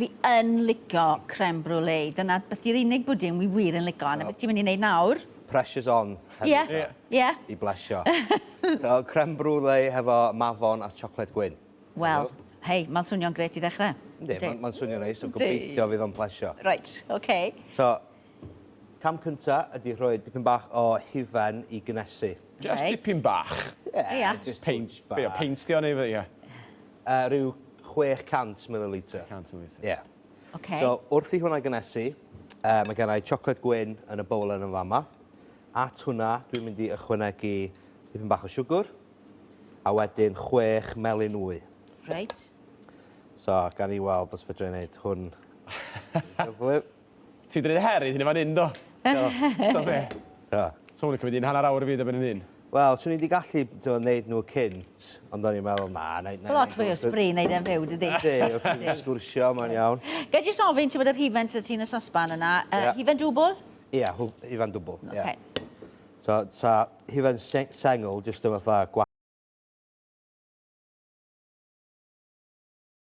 fi yn licio crème brûlée. Dyna beth yw'r unig bwdin wi wir yn licio. Yna beth ti'n mynd i wneud nawr? Pressure's on. Ie. I blesio. So, crème brûlée hefo mafon a siocled gwyn. Wel, hei, mae'n swnio'n gret i ddechrau. Ynddi, mae'n swnio reis, so gobeithio fydd o'n plesio. Right, oce. So, cam cynta ydy rhoi dipyn bach o hufen i gynesu. Just dipyn bach. Ie. Just Paint, bach. be o paintio neu fe, ie. Rhyw 600 ml. 100 ml. Ie. Oce. So, wrth i hwnna gynesu, mae gennau siocled gwyn yn y bowl yn y fama. At hwnna, dwi'n mynd i ychwanegu dipyn bach o siwgr, a wedyn 6 melyn wy. Right. So, gan i weld os fedra i wneud hwn. Gyflym. Ti'n dweud herydd hyn fan hyn, do? So be? Do. So hwn yn cymryd un hanner awr y fyd ar ben yn un. Wel, swn i wedi gallu wneud nhw cynt, ond o'n i'n meddwl, na. Lot fwy o spray wneud e'n fyw, dydy? Di, wrth i'n sgwrsio, mae'n iawn. Gai jyst ofyn, ti'n bod yr hifen sydd ti'n y sosban yna. Hifen dwbl? Ie, hufen dwbl. Okay. So, hifen sengl, jyst yn fatha